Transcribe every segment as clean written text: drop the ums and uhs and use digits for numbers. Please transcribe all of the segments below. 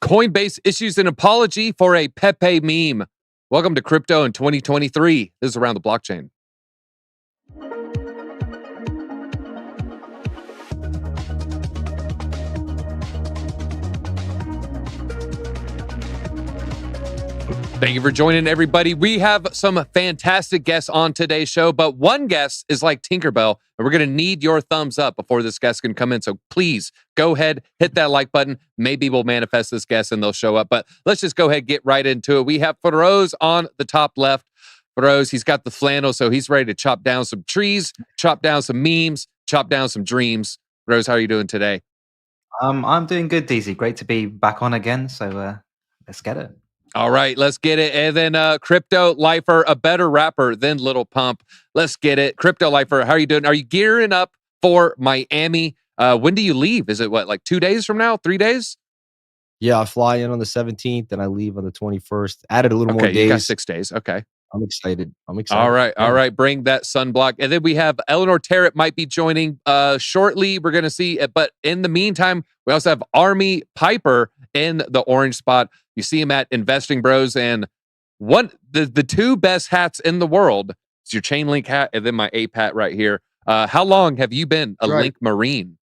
Coinbase issues an apology for a Pepe meme. Welcome to crypto in 2023. This is Around the Blockchain. Thank you for joining, everybody. We have some fantastic guests on today's show, but one guest is like Tinkerbell, and we're going to need your thumbs up before this guest can come in. So please go ahead, hit that like button. Maybe we'll manifest this guest and they'll show up. But let's just go ahead, get right into it. We have Firoz on the top left. Firoz, he's got the flannel, so he's ready to chop down some trees, chop down some memes, chop down some dreams. Firoz, how are you doing today? I'm doing good, DEEZY. Great to be back on again. So let's get it. All right, let's get it. And then Crypto Lifer, a better rapper than Little Pump. Let's get it. Crypto Lifer, how are you doing? Are you gearing up for Miami? When do you leave? Is it like 2 days from now? 3 days? Yeah, I fly in on the 17th and I leave on the 21st. Added a little more days. You got 6 days. Okay. I'm excited. All right. Bring that sunblock. And then we have Eleanor Terrett might be joining shortly. We're going to see. But in the meantime, we also have Army Piper in the orange spot. You see him at Investing Bros. And the two best hats in the world is your chain link hat and then my ape hat right here. How long have you been a Link Marine?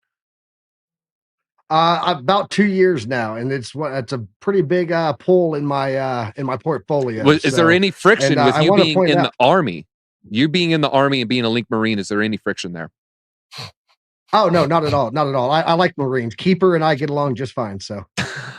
About 2 years now, and it's a pretty big pull in my portfolio. Is there any friction with you being in the Army? You being in the Army and being a Link Marine, is there any friction there? Oh no, not at all. Not at all. I like Marines. Keeper and I get along just fine. So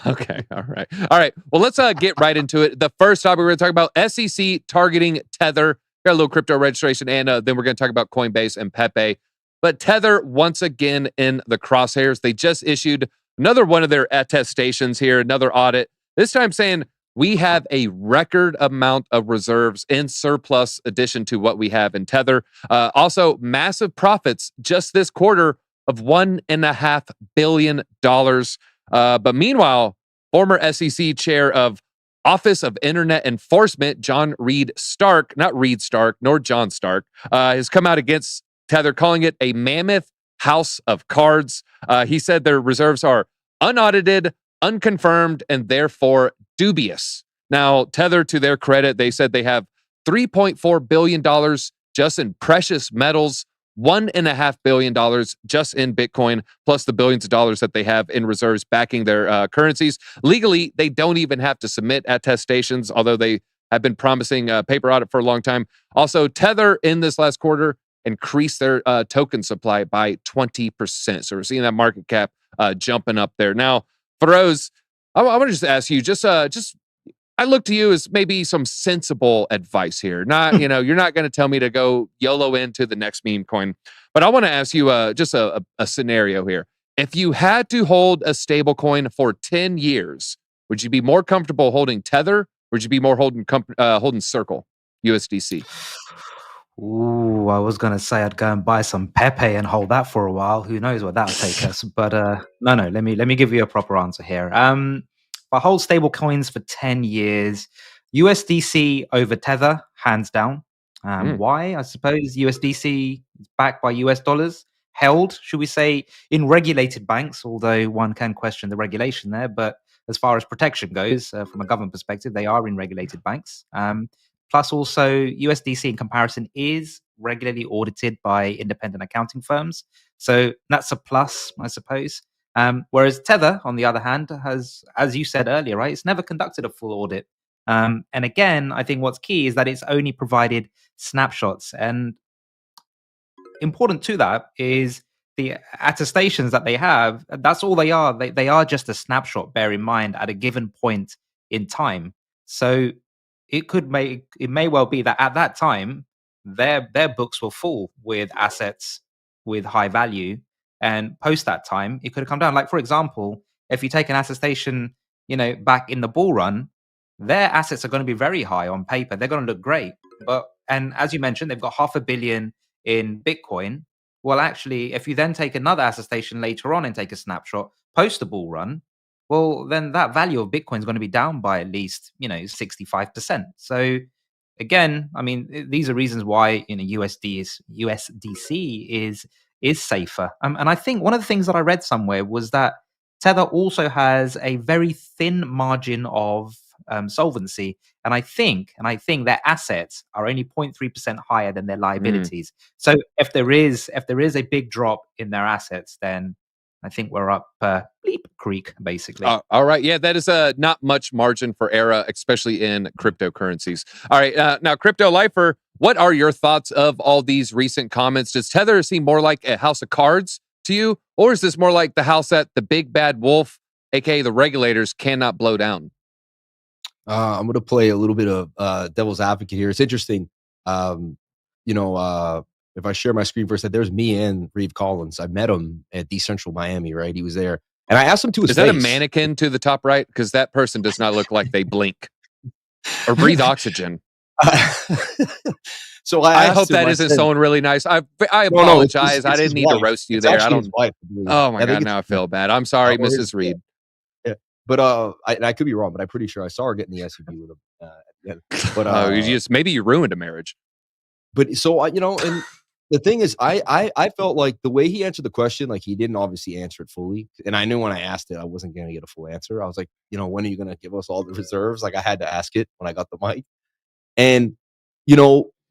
okay, all right. Well, let's get right into it. The first topic we're going to talk about SEC targeting Tether. Got a little crypto registration, and then we're going to talk about Coinbase and Pepe. But Tether, once again, in the crosshairs. They just issued another one of their attestations here, another audit. This time saying we have a record amount of reserves in surplus addition to what we have in Tether. Also, massive profits just this quarter of $1.5 billion. But meanwhile, former SEC chair of Office of Internet Enforcement, John Reed Stark, not Reed Stark, nor John Stark, has come out against Tether, calling it a mammoth house of cards. He said their reserves are unaudited, unconfirmed, and therefore dubious. Now, Tether, to their credit, they said they have $3.4 billion just in precious metals, $1.5 billion just in Bitcoin, plus the billions of dollars that they have in reserves backing their currencies. Legally, they don't even have to submit attestations, although they have been promising a paper audit for a long time. Also, Tether in this last quarter increase their token supply by 20%. So we're seeing that market cap jumping up there. Now, Firoz, I want to just ask you, I look to you as maybe some sensible advice here. Not, you're not going to tell me to go YOLO into the next meme coin, but I want to ask you just a scenario here. If you had to hold a stable coin for 10 years, would you be more comfortable holding Tether, or would you be more holding Circle, USDC? Ooh, I was going to say I'd go and buy some Pepe and hold that for a while. Who knows what that'll take us? But no. Let me give you a proper answer here. If I hold stable coins for 10 years, USDC over Tether, hands down. Why? I suppose USDC is backed by US dollars, held, should we say, in regulated banks, although one can question the regulation there. But as far as protection goes, from a government perspective, they are in regulated banks. Plus, also, USDC in comparison is regularly audited by independent accounting firms. So that's a plus, I suppose. Whereas Tether, on the other hand, has, as you said earlier, right, it's never conducted a full audit. And again, I think what's key is that it's only provided snapshots. And important to that is the attestations that they have. That's all they are. They are just a snapshot, bear in mind, at a given point in time. So it may well be that at that time their books were full with assets with high value, and post that time it could have come down. Like, for example, if you take an attestation, back in the bull run, their assets are going to be very high on paper. They're going to look great, and as you mentioned, they've got $500 million in Bitcoin. Well, actually, if you then take another attestation later on and take a snapshot post the bull run, well, then that value of Bitcoin is going to be down by at least, 65%. So again, I mean, these are reasons why USDC is safer. And I think one of the things that I read somewhere was that Tether also has a very thin margin of solvency, and I think their assets are only 0.3% higher than their liabilities. So if there is a big drop in their assets, then I think we're up bleep creek, basically. All right. Yeah, that is not much margin for error, especially in cryptocurrencies. All right. Now, Crypto Lifer, what are your thoughts of all these recent comments? Does Tether seem more like a house of cards to you? Or is this more like the house that the big bad wolf, aka the regulators, cannot blow down? I'm going to play a little bit of devil's advocate here. It's interesting. If I share my screen for a second, there's me and Reeve Collins. I met him at Decentral Miami, right? He was there. And I asked him to his face. Is that a mannequin to the top right? Because that person does not look like they blink or breathe oxygen. So I hope that isn't someone really nice. I apologize. I didn't need to roast you there. I don't. Oh my God, now I feel bad. I'm sorry, Mrs. Reed. Yeah, but I could be wrong, but I'm pretty sure I saw her getting the SUV with him at the end. But maybe you ruined a marriage. But so and the thing is, I felt like the way he answered the question, like he didn't obviously answer it fully. And I knew when I asked it, I wasn't going to get a full answer. I was like, when are you going to give us all the reserves? Like I had to ask it when I got the mic. And,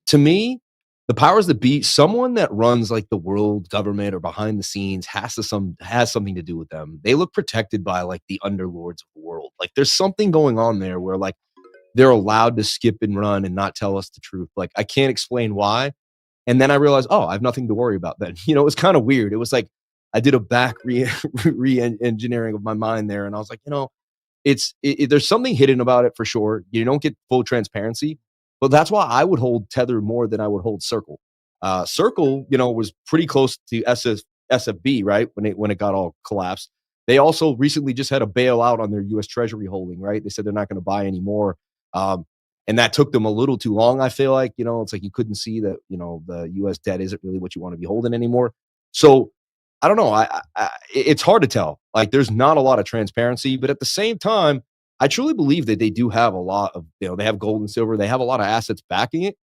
to me, the powers that be, someone that runs like the world government or behind the scenes has something to do with them. They look protected by like the underlords of the world. Like there's something going on there where like they're allowed to skip and run and not tell us the truth. Like I can't explain why. And then I realized, I have nothing to worry about then. It was kind of weird. It was like I did a back re-engineering of my mind there. And I was like, there's something hidden about it for sure. You don't get full transparency. But that's why I would hold Tether more than I would hold Circle. Circle, was pretty close to SFB, right? When it got all collapsed. They also recently just had a bailout on their U.S. Treasury holding, right? They said they're not going to buy anymore. And that took them a little too long, I feel like. It's like you couldn't see that, the U.S. debt isn't really what you want to be holding anymore. So I don't know. It's hard to tell. Like there's not a lot of transparency, but at the same time, I truly believe that they do have a lot of, they have gold and silver. They have a lot of assets backing it.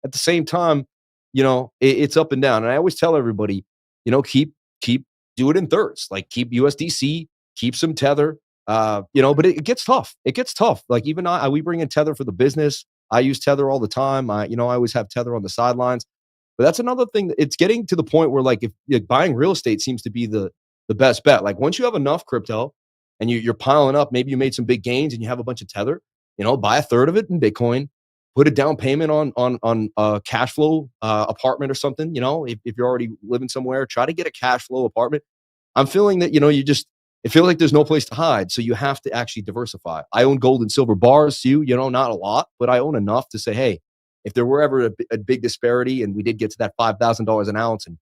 At the same time, it's up and down. And I always tell everybody, keep do it in thirds. Like keep USDC, keep some Tether. But it gets tough. It gets tough. Like even we bring in Tether for the business. I use Tether all the time. I always have Tether on the sidelines. But that's another thing. That it's getting to the point where like if buying real estate seems to be the best bet. Like once you have enough crypto and you're piling up, maybe you made some big gains and you have a bunch of Tether, buy a third of it in Bitcoin, put a down payment on a cash flow apartment or something. If you're already living somewhere, try to get a cash flow apartment. I'm feeling that, it feels like there's no place to hide. So you have to actually diversify. I own gold and silver bars too, not a lot, but I own enough to say, hey, if there were ever a big disparity and we did get to that $5,000 an ounce and,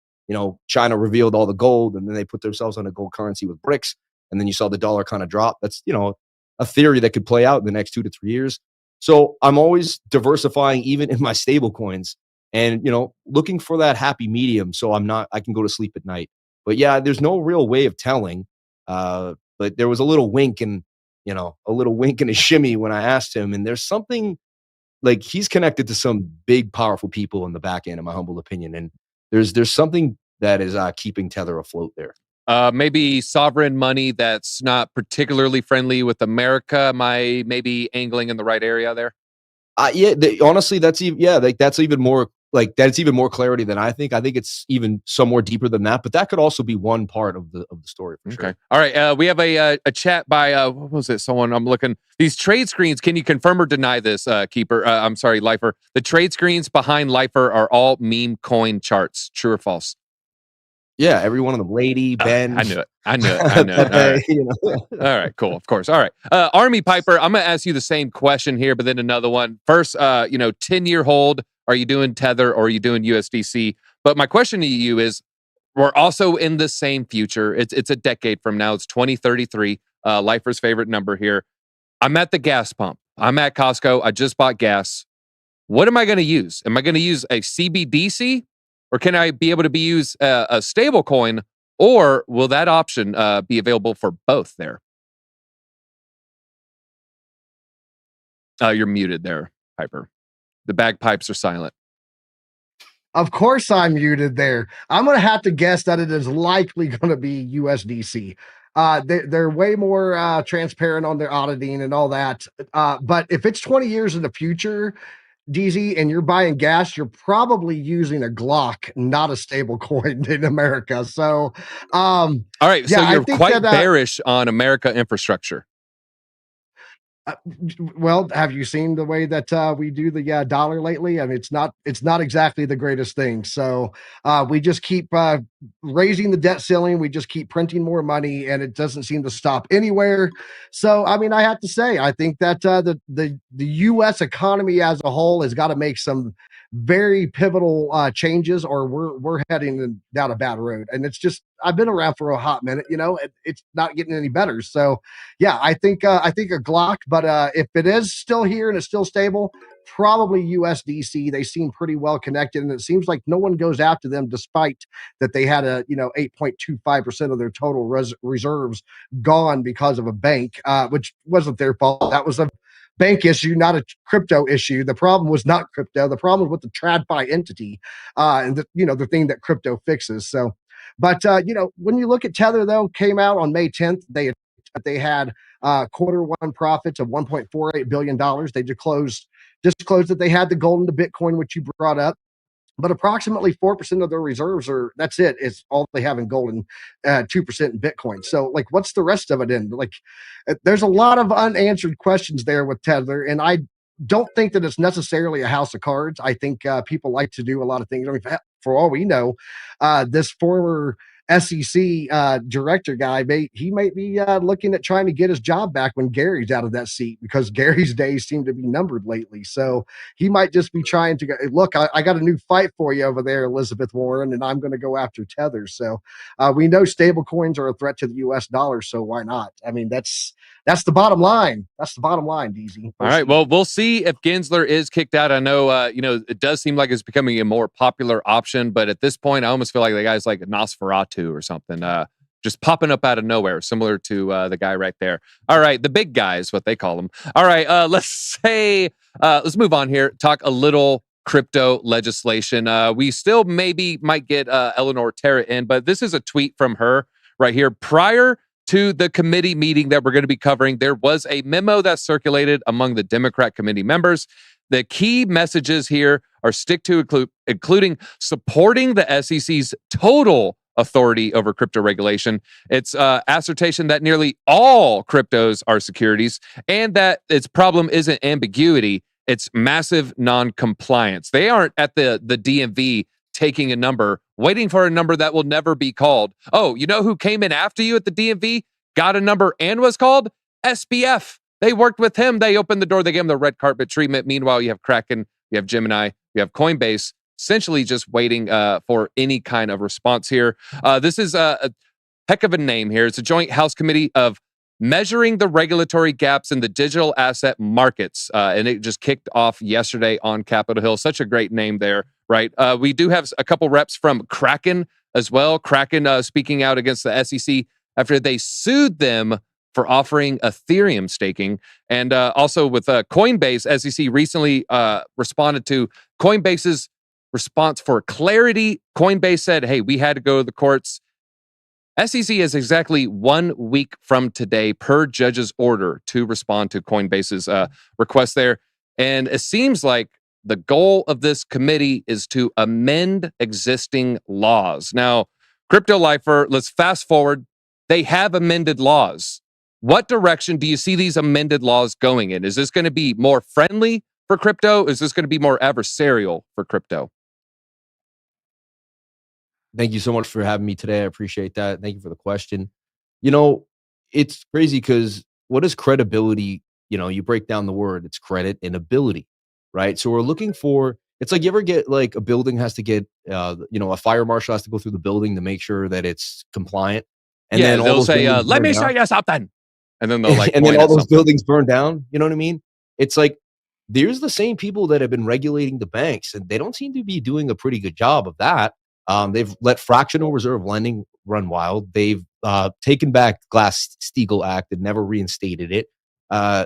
China revealed all the gold and then they put themselves on a gold currency with bricks and then you saw the dollar kind of drop. That's, a theory that could play out in the next 2 to 3 years. So I'm always diversifying even in my stable coins and, looking for that happy medium. So I can go to sleep at night. But yeah, there's no real way of telling. But there was a little wink and a shimmy when I asked him. And there's something like he's connected to some big, powerful people in the back end, in my humble opinion. And there's something that is keeping Tether afloat there. Maybe sovereign money that's not particularly friendly with America. Am I maybe angling in the right area there? Honestly, that's even more clarity than I think. I think it's even somewhere deeper than that, but that could also be one part of the story. For sure. All right. We have a chat by what was it? Someone I'm looking. These trade screens. Can you confirm or deny this, Keeper? I'm sorry, Lifer. The trade screens behind Lifer are all meme coin charts. True or false? Yeah, every one of them. Lady, Ben. I knew it. All right. All right, cool. Of course. All right. Army Piper, I'm going to ask you the same question here, but then another one. First, 10-year hold. Are you doing Tether or are you doing USDC? But my question to you is, we're also in the same future. It's a decade from now. It's 2033. Lifer's favorite number here. I'm at the gas pump. I'm at Costco. I just bought gas. What am I going to use? Am I going to use a CBDC? Or can I be able to use a stable coin? Or will that option be available for both there? You're muted there, Piper. The bagpipes are silent. Of course I'm muted there. I'm going to have to guess that it is likely going to be USDC. They're way more transparent on their auditing and all that. But if it's 20 years in the future, DZ, and you're buying gas, you're probably using a Glock, not a stable coin in America. So, All right, so yeah, I you're think quite that bearish on America infrastructure. well, have you seen the way that we do the dollar lately? I mean, it's not exactly the greatest thing. So we just keep raising the debt ceiling. We just keep printing more money, and it doesn't seem to stop anywhere. So, I mean, I have to say, I think that the U.S. economy as a whole has got to make some very pivotal changes, or we're heading down a bad road. And it's just, I've been around for a hot minute, it's not getting any better. So yeah, I think a Glock, but if it is still here and it's still stable, probably USDC. They seem pretty well connected, and it seems like no one goes after them, despite that they had 8.25% of their total reserves gone because of a bank, which wasn't their fault. That was a bank issue, not a crypto issue. The problem was not crypto. The problem was with the TradFi entity, and the thing that crypto fixes. So, but when you look at Tether, though, came out on May 10th. They had quarter one profits of $1.48 billion. They disclosed that they had the gold and the Bitcoin, which you brought up. But approximately 4% of their reserves that's it. It's all they have in gold and 2% in Bitcoin. So, like, what's the rest of it in? Like, there's a lot of unanswered questions there with Tether. And I don't think that it's necessarily a house of cards. I think people like to do a lot of things. I mean, for all we know, this former SEC director guy, he might be looking at trying to get his job back when Gary's out of that seat, because Gary's days seem to be numbered lately. So he might just be trying to go, look, I got a new fight for you over there, Elizabeth Warren, and I'm going to go after Tether. So we know stable coins are a threat to the US dollar. So why not? I mean, that's the bottom line. That's the bottom line, DZ. All right. Well, we'll see if Gensler is kicked out. I know, it does seem like it's becoming a more popular option, but at this point, I almost feel like the guy's like Nosferatu or something, just popping up out of nowhere, similar to the guy right there. All right. The big guy is what they call him. All right. Let's move on here. Talk a little crypto legislation. We still might get Eleanor Terrett in, but this is a tweet from her right here. Prior to the committee meeting that we're going to be covering, there was a memo that circulated among the Democrat committee members. The key messages here are including supporting the SEC's total authority over crypto regulation. It's assertion that nearly all cryptos are securities, and that its problem isn't ambiguity, it's massive non-compliance. They aren't at the DMV taking a number, waiting for a number that will never be called. Oh, you know who came in after you at the DMV, got a number and was called? SBF. They worked with him. They opened the door. They gave him the red carpet treatment. Meanwhile, you have Kraken, you have Gemini, you have Coinbase, essentially just waiting for any kind of response here. This is a heck of a name here. It's a joint House Committee of Measuring the Regulatory Gaps in the Digital Asset Markets. And it just kicked off yesterday on Capitol Hill. Such a great name there, right? We do have a couple reps from Kraken as well. Kraken speaking out against the SEC after they sued them for offering Ethereum staking. And also with Coinbase, SEC recently responded to Coinbase's response for clarity. Coinbase said, hey, we had to go to the courts. SEC has exactly 1 week from today per judge's order to respond to Coinbase's request there. And it seems like the goal of this committee is to amend existing laws. Now, Crypto Lifer, let's fast forward. They have amended laws. What direction do you see these amended laws going in? Is this going to be more friendly for crypto? Is this going to be more adversarial for crypto? Thank you so much for having me today. I appreciate that. Thank you for the question. It's crazy because what is credibility? You break down the word, it's credit and ability, right? So we're looking for, it's like you ever get like a building has to get, a fire marshal has to go through the building to make sure that it's compliant. And then they'll say, let me show you something. And then they'll and then all those buildings burn down. You know what I mean? It's like, there's the same people that have been regulating the banks, and they don't seem to be doing a pretty good job of that. They've let fractional reserve lending run wild. They've taken back Glass-Steagall Act and never reinstated it.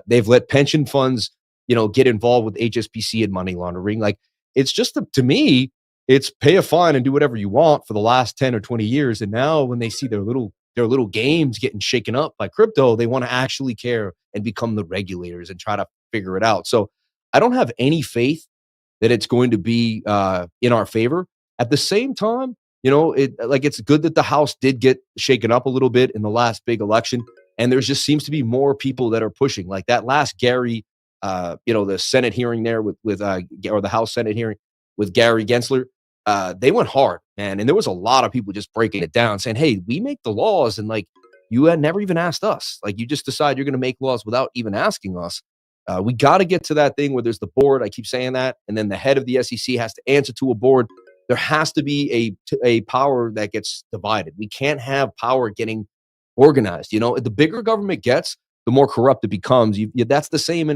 They've let pension funds, get involved with HSBC and money laundering. Like, it's just, to me, it's pay a fine and do whatever you want for the last 10 or 20 years. And now when they see their their little games getting shaken up by crypto. They want to actually care and become the regulators and try to figure it out. So I don't have any faith that it's going to be in our favor. At the same time, it's good that the House did get shaken up a little bit in the last big election, and there just seems to be more people that are pushing. Like that last Gary, the Senate hearing there or the House Senate hearing with Gary Gensler, they went hard, man, and there was a lot of people just breaking it down, saying, "Hey, we make the laws, and like you had never even asked us. Like you just decide you're going to make laws without even asking us." We got to get to that thing where there's the board. I keep saying that. And then the head of the SEC has to answer to a board. There has to be a power that gets divided. We can't have power getting organized. The bigger government gets, the more corrupt it becomes. That's the same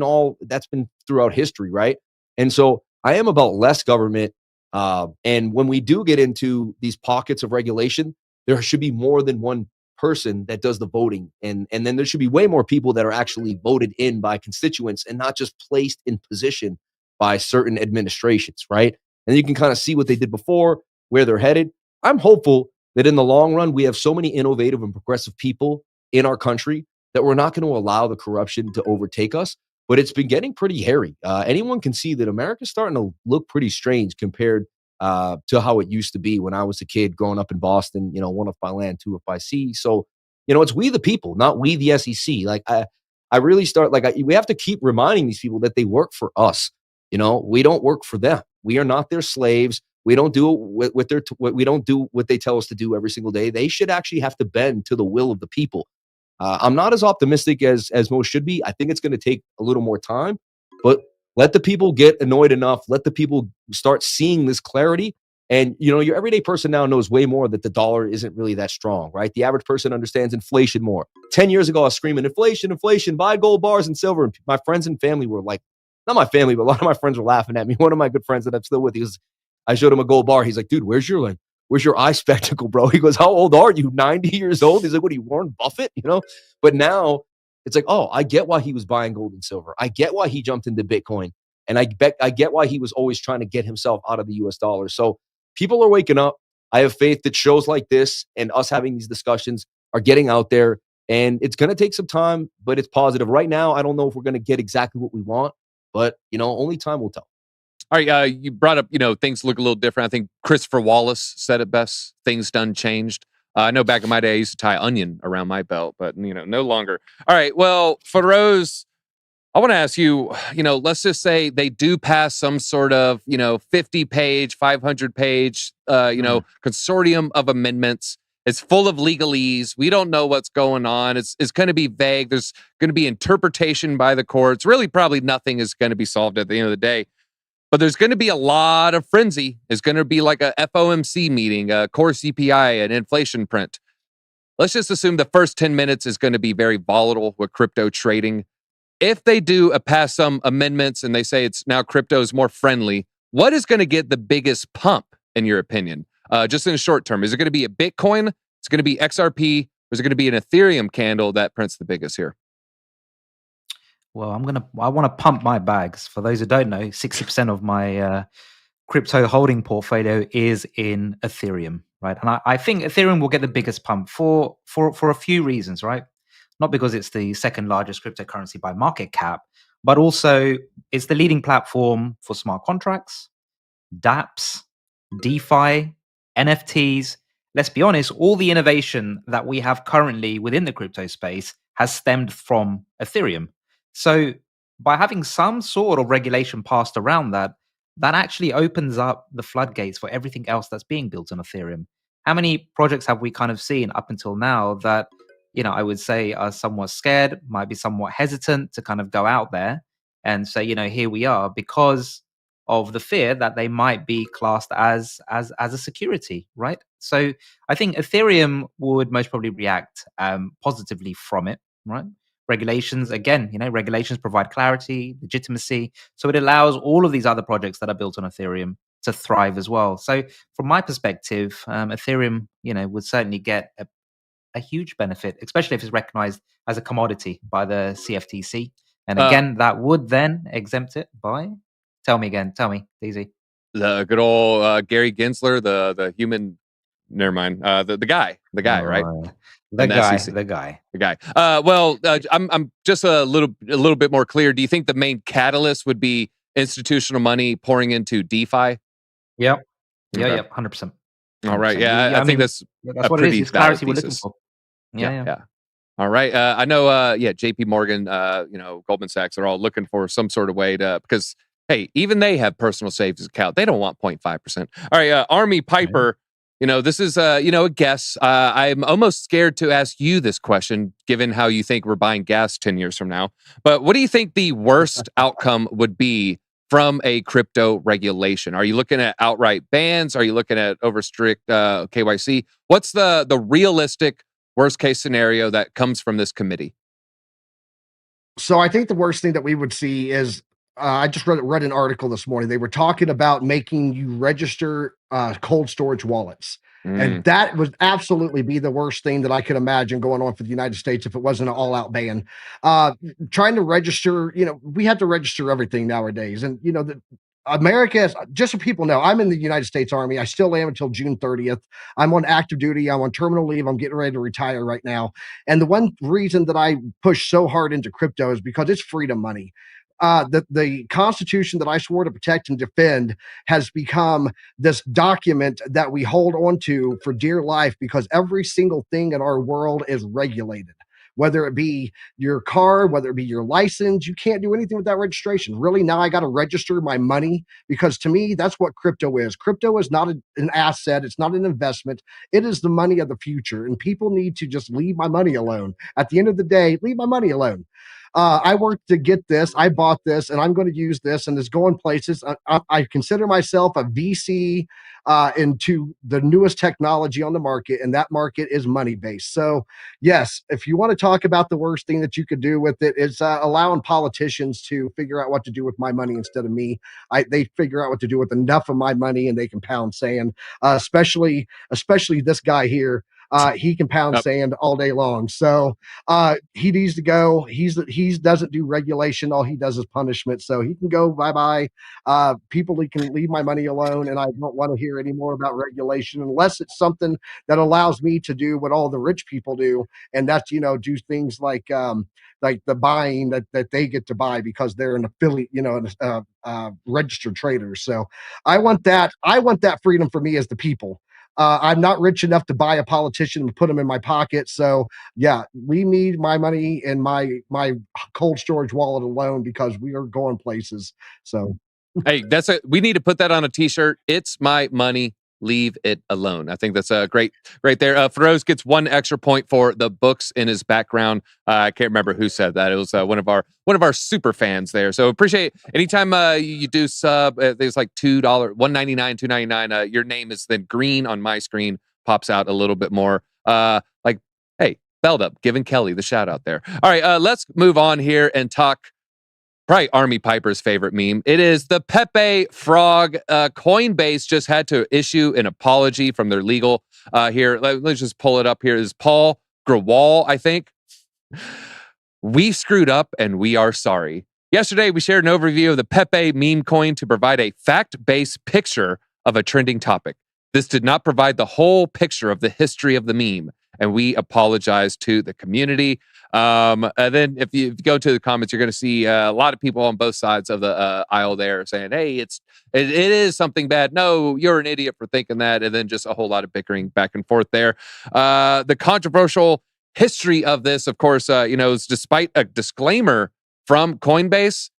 that's been throughout history, right? And so I am about less government. And when we do get into these pockets of regulation, there should be more than one person that does the voting, and then there should be way more people that are actually voted in by constituents and not just placed in position by certain administrations, right? And you can kind of see what they did before, where they're headed. I'm hopeful that in the long run, we have so many innovative and progressive people in our country that we're not going to allow the corruption to overtake us. But it's been getting pretty hairy. Anyone can see that America's starting to look pretty strange compared to how it used to be when I was a kid growing up in Boston, one if by land, two if by sea. So, it's we the people, not we the SEC. Like I really we have to keep reminding these people that they work for us. We don't work for them. We are not their slaves. We don't do we don't do what they tell us to do every single day. They should actually have to bend to the will of the people. I'm not as optimistic as most should be. I think it's going to take a little more time, but let the people get annoyed enough. Let the people start seeing this clarity. And, your everyday person now knows way more that the dollar isn't really that strong, right? The average person understands inflation more. 10 years ago, I was screaming, inflation, inflation, buy gold bars and silver. And my friends and family were like, not my family, but a lot of my friends were laughing at me. One of my good friends that I'm still with, I showed him a gold bar. He's like, dude, where's your eye spectacle, bro? He goes, how old are you? 90 years old? He's like, what are you, Warren Buffett? But now it's like, oh, I get why he was buying gold and silver. I get why he jumped into Bitcoin. And I get why he was always trying to get himself out of the US dollar. So people are waking up. I have faith that shows like this and us having these discussions are getting out there. And it's going to take some time, but it's positive. Right now, I don't know if we're going to get exactly what we want, but, only time will tell. All right, you brought up, things look a little different. I think Christopher Wallace said it best. Things done changed. I know back in my day, I used to tie onion around my belt, but, no longer. All right, well, Firoz, I want to ask you, let's just say they do pass some sort of, 50-page, 500-page, consortium of amendments. It's full of legalese. We don't know what's going on. It's going to be vague. There's going to be interpretation by the courts. Really, probably nothing is going to be solved at the end of the day. But there's going to be a lot of frenzy. It's going to be like a FOMC meeting, a core CPI, an inflation print. Let's just assume the first 10 minutes is going to be very volatile with crypto trading. If they do pass some amendments and they say it's now crypto is more friendly, what is going to get the biggest pump, in your opinion? Just in the short term, is it going to be a Bitcoin? Is it going to be XRP? Or is it going to be an Ethereum candle that prints the biggest here? Well, I want to pump my bags. For those who don't know, 60% of my crypto holding portfolio is in Ethereum, right? And I think Ethereum will get the biggest pump for a few reasons, right? Not because it's the second largest cryptocurrency by market cap, but also it's the leading platform for smart contracts, dApps, DeFi, NFTs. Let's be honest, all the innovation that we have currently within the crypto space has stemmed from Ethereum. So by having some sort of regulation passed around that actually opens up the floodgates for everything else that's being built on Ethereum. How many projects have we kind of seen up until now that, I would say are somewhat scared, might be somewhat hesitant to kind of go out there and say, here we are, because of the fear that they might be classed as a security, right? So I think Ethereum would most probably react positively from it, right? Regulations, again, regulations provide clarity, legitimacy. So it allows all of these other projects that are built on Ethereum to thrive as well. So from my perspective, Ethereum, would certainly get a huge benefit, especially if it's recognized as a commodity by the CFTC. And again, that would then exempt it by, tell me, DEEZY. The good old Gary Gensler, the human, never mind, the guy, right? The and guy, SEC. the guy. The guy. I'm just a little bit more clear. Do you think the main catalyst would be institutional money pouring into DeFi? Yep. Okay. Yep. 100%. All right. 100%. Yeah, I think that's that's a what it is. pretty It's valid clarity we're looking thesis. for. Yeah. All right. I know. JP Morgan, Goldman Sachs are all looking for some sort of way to, because hey, even they have personal savings account. They don't want 0.5%. All right. Army Piper. This is a guess. I'm almost scared to ask you this question, given how you think we're buying gas 10 years from now. But what do you think the worst outcome would be from a crypto regulation? Are you looking at outright bans? Are you looking at over strict KYC? What's the realistic worst case scenario that comes from this committee? So I think the worst thing that we would see is I just read an article this morning. They were talking about making you register cold storage wallets. And that would absolutely be the worst thing that I could imagine going on for the United States if it wasn't an all-out ban. Trying to register, we have to register everything nowadays. And, America, just so people know, I'm in the United States Army. I still am until June 30th. I'm on active duty. I'm on terminal leave. I'm getting ready to retire right now. And the one reason that I push so hard into crypto is because it's freedom money. The Constitution that I swore to protect and defend has become this document that we hold on to for dear life because every single thing in our world is regulated. Whether it be your car, whether it be your license, you can't do anything without registration. Really, now I got to register my money because to me, that's what crypto is. Crypto is not an asset. It's not an investment. It is the money of the future. And people need to just leave my money alone. At the end of the day, leave my money alone. I worked to get this. I bought this, and I'm going to use this, and it's going places. I consider myself a VC into the newest technology on the market, and that market is money based. So, yes, if you want to talk about the worst thing that you could do with it, it's allowing politicians to figure out what to do with my money instead of me. They figure out what to do with enough of my money, and they can pound sand. Especially this guy here. He can pound sand all day long. So he needs to go. He doesn't do regulation. All he does is punishment. So he can go bye-bye. People can leave my money alone, and I don't want to hear any more about regulation unless it's something that allows me to do what all the rich people do, and that's do things like the buying that they get to buy because they're an affiliate, registered trader. So I want that freedom for me as the people. I'm not rich enough to buy a politician and put them in my pocket. So yeah, we need my money in my cold storage wallet alone because we are going places. So hey, we need to put that on a t-shirt. It's my money. Leave it alone. I think that's a great right there. Firoz gets 1 extra point for the books in his background. I can't remember who said that. It was one of our super fans there. So appreciate anytime you do sub. There's like $2, $1.99, $2.99. Your name is then green on my screen, pops out a little bit more. Hey, belled up, giving Kelly the shout out there. All right, let's move on here and talk. Probably Army Piper's favorite meme. It is the Pepe frog. Coinbase just had to issue an apology from their legal here. Let's just pull it up here. This is Paul Grewal, I think. We screwed up and we are sorry. Yesterday, we shared an overview of the Pepe meme coin to provide a fact-based picture of a trending topic. This did not provide the whole picture of the history of the meme, and we apologize to the community. And then if you go to the comments, you're going to see a lot of people on both sides of the aisle there saying, hey, it is something bad. No, you're an idiot for thinking that. And then just a whole lot of bickering back and forth there. The controversial history of this, of course, is despite a disclaimer from Coinbase,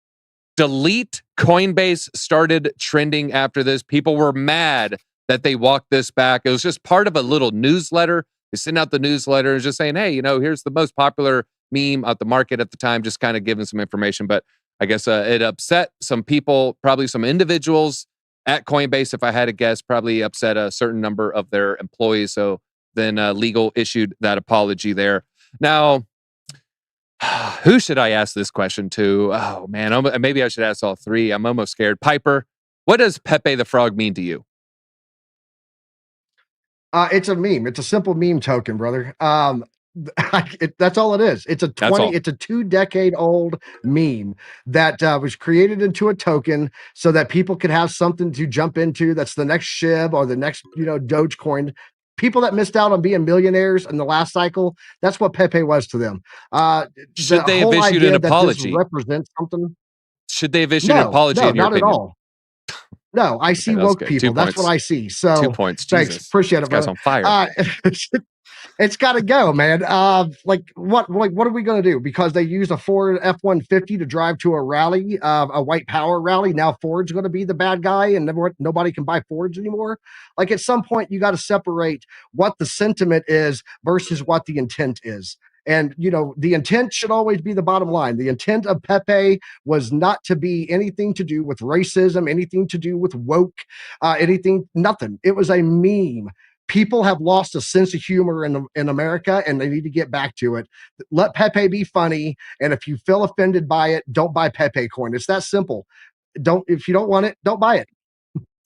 delete Coinbase started trending after this. People were mad that they walked this back. It was just part of a little newsletter. They sent out the newsletter just saying, hey, here's the most popular meme at the market at the time, just kind of giving some information. But I guess it upset some people, probably some individuals at Coinbase, if I had to guess, probably upset a certain number of their employees. So then legal issued that apology there. Now, who should I ask this question to? Oh, man, maybe I should ask all three. I'm almost scared. Piper, what does Pepe the Frog mean to you? It's a meme. It's a simple meme token, brother. That's all it is. It's a 2-decade-old meme that was created into a token so that people could have something to jump into. That's the next SHIB or the next, Dogecoin. people that missed out on being millionaires in the last cycle, that's what Pepe was to them. Should they have issued an apology? Represents something. Should they have issued an apology in your not opinion? at all. No, I see woke people. That's what I see. So 2 points. Thanks. Jesus. Appreciate it, This guy's on fire. It's got to go, man. What are we going to do? Because they used a Ford F-150 to drive to a rally, a white power rally. Now Ford's going to be the bad guy, and nobody can buy Fords anymore. Like, at some point, you got to separate what the sentiment is versus what the intent is. And, the intent should always be the bottom line. The intent of Pepe was not to be anything to do with racism, anything to do with woke, nothing. It was a meme. People have lost a sense of humor in America, and they need to get back to it. Let Pepe be funny. And if you feel offended by it, don't buy Pepe coin. It's that simple. If you don't want it, don't buy it.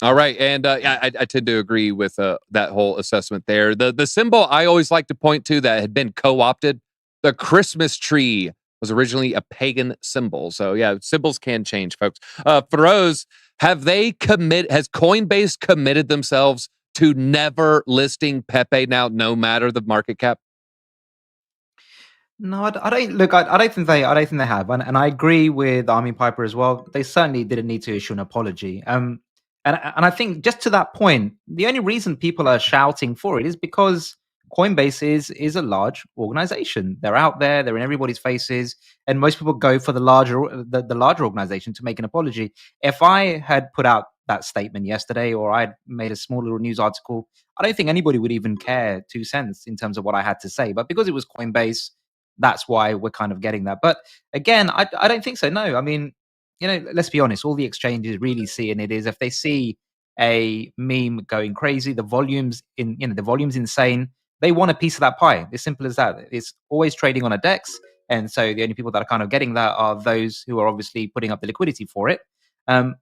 All right. And I tend to agree with that whole assessment there. The symbol I always like to point to that had been co-opted, the Christmas tree was originally a pagan symbol. So yeah, symbols can change, folks. Firoz, has Coinbase committed themselves to never listing Pepe now, no matter the market cap? No, I don't. Look, I don't think they have, and I agree with Army Piper as well. They certainly didn't need to issue an apology. And I think, just to that point, the only reason people are shouting for it is because Coinbase is a large organization. They're out there, they're in everybody's faces, and most people go for the larger organization to make an apology. If I had put out that statement yesterday, or I'd made a small little news article, I don't think anybody would even care 2 cents in terms of what I had to say. But because it was Coinbase, that's why we're kind of getting that. But again, I don't think so. No, I mean, let's be honest. All the exchanges really seeing it is, if they see a meme going crazy, the volume's insane, they want a piece of that pie. As simple as that. It's always trading on a DEX. And so the only people that are kind of getting that are those who are obviously putting up the liquidity for it.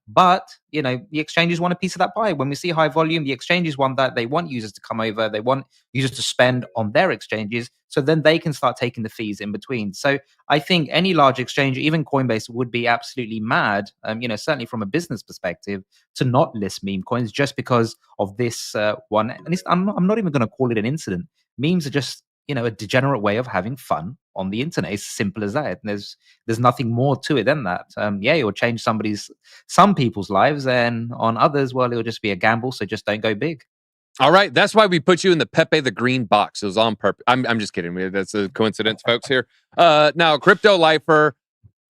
But the exchanges want a piece of that pie. When we see high volume, the exchanges want that. They want users to come over. They want users to spend on their exchanges, so then they can start taking the fees in between. So I think any large exchange, even Coinbase, would be absolutely mad, certainly from a business perspective, to not list meme coins just because of this one. And I'm not even going to call it an incident. Memes are just a degenerate way of having fun on the internet. It's simple as that. And there's nothing more to it than that. It will change some people's lives, and on others, well, it'll just be a gamble. So just don't go big. All right, that's why we put you in the Pepe the Green box. It was on purpose. I'm just kidding. That's a coincidence, folks. Here, now, Crypto Lifer,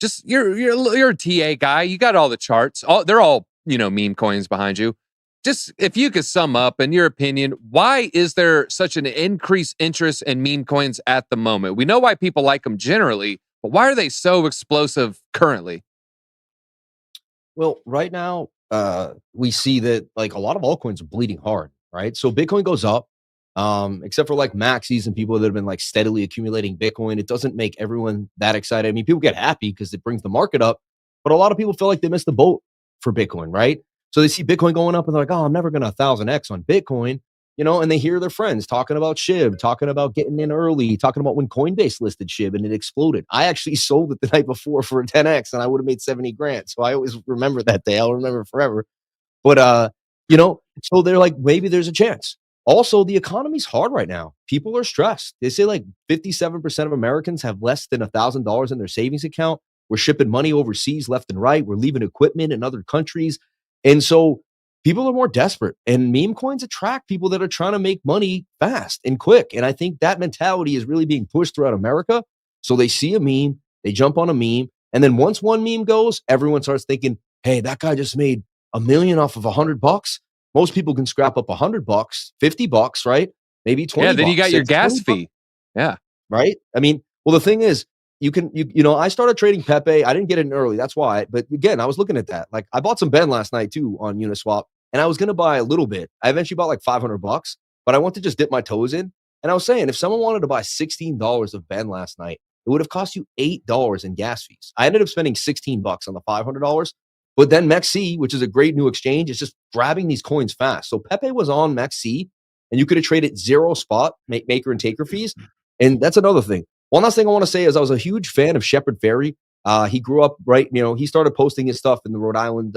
just you're a TA guy. You got all the charts. They're all meme coins behind you. Just if you could sum up, in your opinion, why is there such an increased interest in meme coins at the moment? We know why people like them generally, but why are they so explosive currently? Well, right now, we see that like a lot of altcoins are bleeding hard, right? So Bitcoin goes up, except for like maxis and people that have been like steadily accumulating Bitcoin. It doesn't make everyone that excited. I mean, people get happy because it brings the market up, but a lot of people feel like they missed the boat for Bitcoin, right? So they see Bitcoin going up and they're like, oh, I'm never going to 1,000x on Bitcoin, and they hear their friends talking about SHIB, talking about getting in early, talking about when Coinbase listed SHIB and it exploded. I actually sold it the night before for a 10x and I would have made 70 grand. So I always remember that day. I'll remember forever. But, so they're like, maybe there's a chance. Also, the economy's hard right now. People are stressed. They say like 57% of Americans have less than $1,000 in their savings account. We're shipping money overseas left and right. We're leaving equipment in other countries. And so people are more desperate, and meme coins attract people that are trying to make money fast and quick. And I think that mentality is really being pushed throughout America. So they see a meme, they jump on a meme. And then once one meme goes, everyone starts thinking, hey, that guy just made $1 million off of $100. Most people can scrap up $100, $50, right? Maybe 20. Yeah, then you got your gas fee. Yeah. Right. I mean, well, the thing is, I started trading Pepe. I didn't get it in early. That's why. But again, I was looking at that. Like I bought some Ben last night too on Uniswap, and I was going to buy a little bit. I eventually bought like $500, but I want to just dip my toes in. And I was saying, if someone wanted to buy $16 of Ben last night, it would have cost you $8 in gas fees. I ended up spending $16 on the $500. But then MEXC, which is a great new exchange, is just grabbing these coins fast. So Pepe was on MEXC, and you could have traded 0 spot maker and taker fees. And that's another thing. One last thing I want to say is I was a huge fan of Shepard Fairey. He grew up he started posting his stuff in the Rhode Island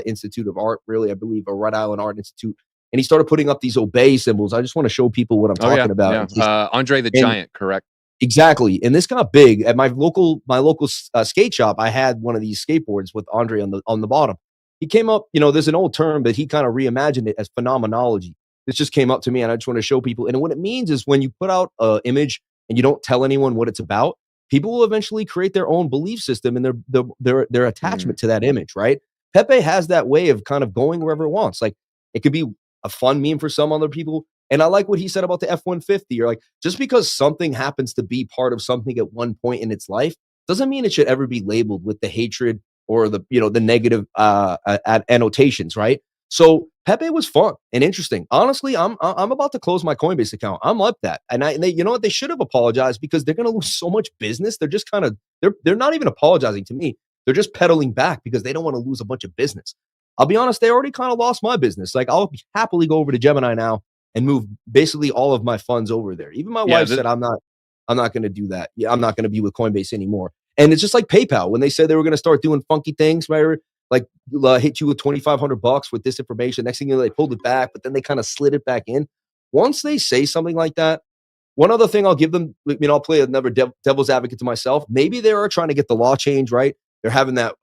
Institute of Art, really, I believe, or Rhode Island Art Institute. and he started putting up these obey symbols. I just want to show people what I'm talking about. Yeah. It's just- Andre the Giant, correct? Exactly. And this got big at my local skate shop. I had one of these skateboards with Andre on the bottom. He came up, there's an old term, but he kind of reimagined it as phenomenology. This just came up to me, and I just want to show people. And what it means is when you put out an image and you don't tell anyone what it's about, people will eventually create their own belief system and their attachment to that image, right? Pepe has that way of kind of going wherever it wants. Like, it could be a fun meme for some other people. And I like what he said about the F-150. Or like, just because something happens to be part of something at one point in its life doesn't mean it should ever be labeled with the hatred or the negative annotations, right? So Pepe was fun and interesting. Honestly, I'm about to close my Coinbase account. I'm up that, and they, you know what, they should have apologized because they're going to lose so much business. They're just kind of they're not even apologizing to me. They're just pedaling back because they don't want to lose a bunch of business. I'll be honest, they already kind of lost my business. Like, I'll happily go over to Gemini now and move basically all of my funds over there. Even my wife said I'm not going to do that. Yeah, I'm not going to be with Coinbase anymore. And it's just like PayPal when they said they were going to start doing funky things, right? Like hit you with $2,500 with this information. Next thing you know, they pulled it back, but then they kind of slid it back in. Once they say something like that, one other thing I'll give them, I'll play another devil's advocate to myself. Maybe they are trying to get the law change right. They're having that,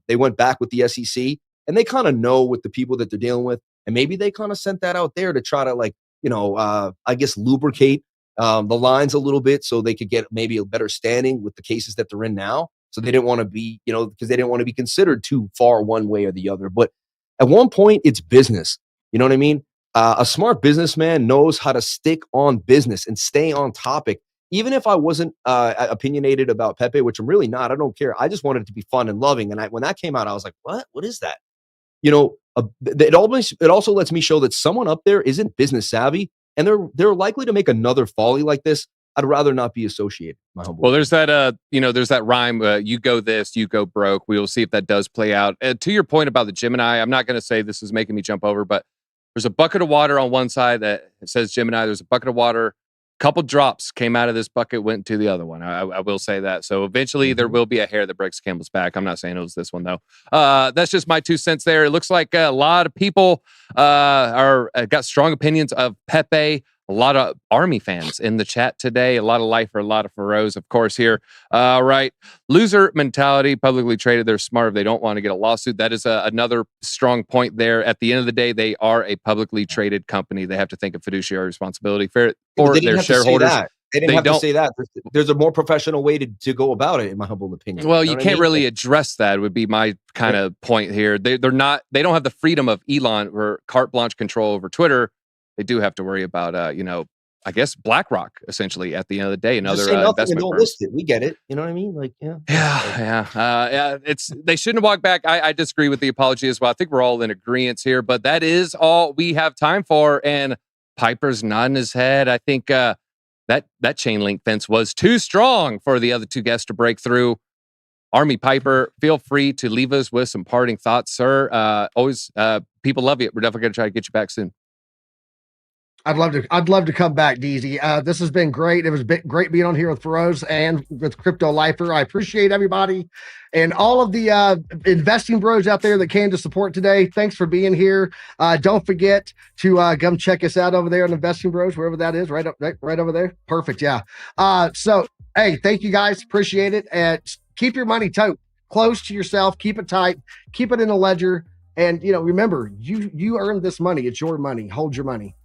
they went back with the SEC and they kind of know with the people that they're dealing with. And maybe they kind of sent that out there to try to I guess lubricate the lines a little bit so they could get maybe a better standing with the cases that they're in now. So they didn't want to be, because they didn't want to be considered too far one way or the other. But at one point, it's business. You know what I mean? A smart businessman knows how to stick on business and stay on topic. Even if I wasn't opinionated about Pepe, which I'm really not, I don't care. I just wanted it to be fun and loving. And when that came out, I was like, what? What is that? It also lets me show that someone up there isn't business savvy, and they're likely to make another folly like this. I'd rather not be associated. Well, there's that, there's that rhyme, you go this, you go broke. We will see if that does play out. To your point about the Gemini, I'm not going to say this is making me jump over, but there's a bucket of water on one side that says Gemini. There's a bucket of water. Couple drops came out of this bucket, went to the other one. I will say that. So eventually there will be a hair that breaks Campbell's back. I'm not saying it was this one though. That's just my 2 cents there. It looks like a lot of people got strong opinions of Pepe. A lot of Army fans in the chat today. A lot of life for a lot of Firoz, of course, here. Right. Loser mentality, publicly traded. They're smart if they don't want to get a lawsuit. That is another strong point there. At the end of the day, they are a publicly traded company. They have to think of fiduciary responsibility for their shareholders. They didn't have to say that. There's a more professional way to go about it, in my humble opinion. Well, you can't really address that, would be my kind of point here. They don't have the freedom of Elon or carte blanche control over Twitter. They do have to worry about, I guess BlackRock essentially at the end of the day and other investment firms. List it. We get it. You know what I mean? Like, yeah. They shouldn't have walked back. I disagree with the apology as well. I think we're all in agreement here, but that is all we have time for. And Piper's nodding his head. I think that chain link fence was too strong for the other two guests to break through. Army Piper, feel free to leave us with some parting thoughts, sir. Always, people love you. We're definitely going to try to get you back soon. I'd love to come back, DEEZY. This has been great. It was great being on here with Firoz and with Crypto Lifer. I appreciate everybody and all of the investing bros out there that came to support today. Thanks for being here. Don't forget to come check us out over there on Investing Bros, wherever that is, right over there. Perfect. Yeah. So, hey, thank you guys. Appreciate it. And keep your money close to yourself. Keep it tight. Keep it in a ledger. And, remember, you earned this money. It's your money. Hold your money.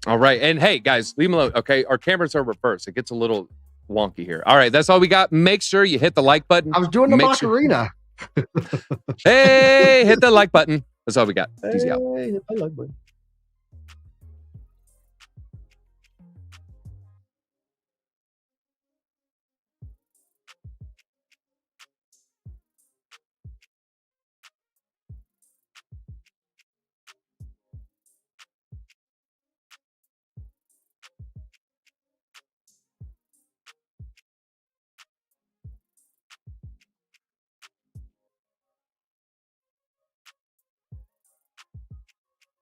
All right. And hey, guys, leave them alone. Okay. Our cameras are reversed. It gets a little wonky here. All right. That's all we got. Make sure you hit the like button. I was doing the Macarena. Hey, hit the like button. That's all we got. DEEZY out. Hit the like button.